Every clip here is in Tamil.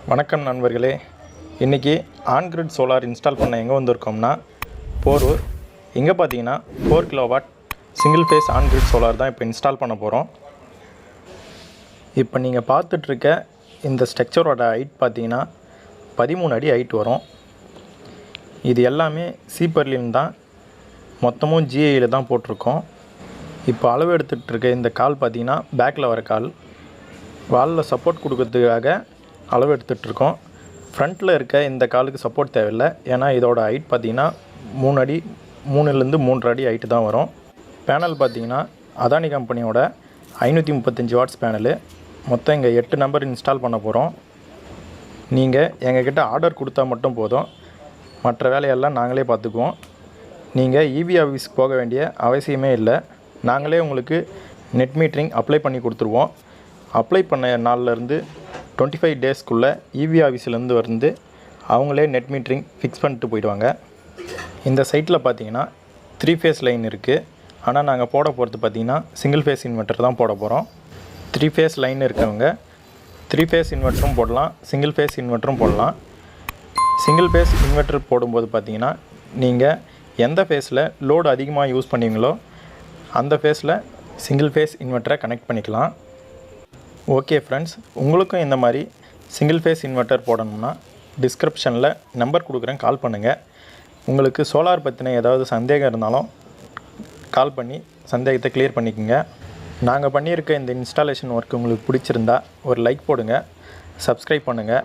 வணக்கம் நண்பர்களே. இன்றைக்கி ஆன்-கிரிட் சோலார் இன்ஸ்டால் பண்ண எங்கே வந்திருக்கோம்னா போரூர். இங்கே பார்த்தீங்கன்னா 4 kilowatt single phase on-grid solar தான் இப்போ இன்ஸ்டால் பண்ண போகிறோம். இப்போ நீங்கள் பார்த்துட்ருக்க இந்த ஸ்ட்ரக்சரோட ஹைட் பார்த்தீங்கன்னா 13 அடி ஹைட் வரும். இது எல்லாமே சீப்பர்லின் தான், மொத்தமும் ஜிஐயில் தான் போட்டிருக்கோம். இப்போ அளவு எடுத்துகிட்ருக்க இந்த கால் பார்த்தீங்கன்னா பேக்கில் வர கால், வாலில் சப்போர்ட் கொடுக்கறதுக்காக அளவு எடுத்துகிட்ருக்கோம். ஃப்ரண்ட்டில் இருக்க இந்த காலுக்கு சப்போர்ட் தேவையில்லை, ஏன்னா இதோட ஹைட் பார்த்திங்கன்னா 3 அடி 3லேருந்து 3.5 அடி ஹைட்டு தான் வரும். பேனல் பார்த்திங்கன்னா அதானி கம்பெனியோட 535 வாட்ஸ் பேனலு. மொத்தம் இங்கே 8 நம்பர் இன்ஸ்டால் பண்ண போகிறோம். நீங்கள் எங்ககிட்ட ஆர்டர் கொடுத்தா மட்டும் போதும், மற்ற வேலையெல்லாம் நாங்களே பார்த்துக்குவோம். நீங்கள் இபி ஆஃபீஸ்க்கு போக வேண்டிய அவசியமே இல்லை. நாங்களே உங்களுக்கு நெட் மீட்டரிங் அப்ளை பண்ணி கொடுத்துருவோம். அப்ளை பண்ண நாள்லேருந்து 25 டேஸ்க்குள்ளே இபி ஆஃபீஸ்லேருந்து வந்து அவங்களே நெட் மீட்டரிங் ஃபிக்ஸ் பண்ணிட்டு போயிடுவாங்க. இந்த சைட்டில் பார்த்தீங்கன்னா 3 ஃபேஸ் லைன் இருக்குது. ஆனால் நாங்கள் போட போகிறது பார்த்திங்கன்னா சிங்கிள் ஃபேஸ் இன்வெர்ட்டர் தான் போட போகிறோம். 3 ஃபேஸ் லைன் இருக்கவங்க 3 ஃபேஸ் இன்வெர்ட்டரும் போடலாம், சிங்கிள் ஃபேஸ் இன்வெர்ட்டரும் போடலாம். சிங்கிள் ஃபேஸ் இன்வெர்ட்டர் போடும்போது பார்த்திங்கன்னா நீங்கள் எந்த ஃபேஸில் லோடு அதிகமாக யூஸ் பண்ணுவீங்களோ அந்த ஃபேஸில் சிங்கிள் ஃபேஸ் இன்வெர்ட்டரை கனெக்ட் பண்ணிக்கலாம். ஓகே ஃப்ரெண்ட்ஸ், உங்களுக்கும் இந்த மாதிரி சிங்கிள் ஃபேஸ் இன்வெர்ட்டர் போடணும்னா டிஸ்கிரிப்ஷனில் நம்பர் கொடுக்குறேன், கால் பண்ணுங்கள். உங்களுக்கு சோலார் பற்றின ஏதாவது சந்தேகம் இருந்தாலும் கால் பண்ணி சந்தேகத்தை கிளியர் பண்ணிக்கோங்க. நாங்கள் பண்ணியிருக்க இந்த இன்ஸ்டாலேஷன் ஒர்க் உங்களுக்கு பிடிச்சிருந்தா ஒரு லைக் போடுங்க, சப்ஸ்கிரைப் பண்ணுங்கள்.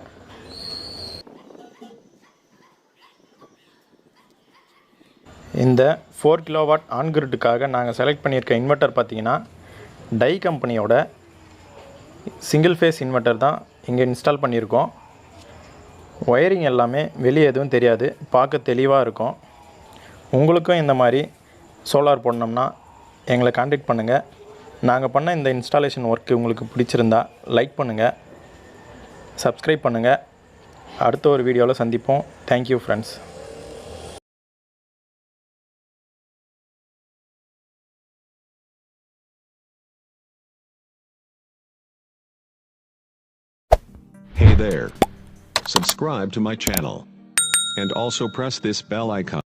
இந்த 4 கிலோவாட் ஆன்-கிரிட்டுக்காக நாங்கள் செலக்ட் பண்ணியிருக்க இன்வெர்ட்டர் பார்த்திங்கன்னா டை கம்பெனியோட சிங்கிள் ஃபேஸ் இன்வெர்ட்டர் தான் இங்கே இன்ஸ்டால் பண்ணியிருக்கோம். ஒயரிங் எல்லாமே வெளியே எதுவும் தெரியாது, பார்க்க தெளிவாக இருக்கும். உங்களுக்கும் இந்த மாதிரி சோலார் போடணும்னா எங்களை கான்டாக்ட் பண்ணுங்கள். நாங்கள் பண்ண இந்த இன்ஸ்டாலேஷன் ஒர்க்கு உங்களுக்கு பிடிச்சிருந்தா லைக் பண்ணுங்கள், சப்ஸ்கிரைப் பண்ணுங்கள். அடுத்த ஒரு வீடியோவில் சந்திப்போம். Thank you friends. Hey there. Subscribe to my channel. And also press this bell icon.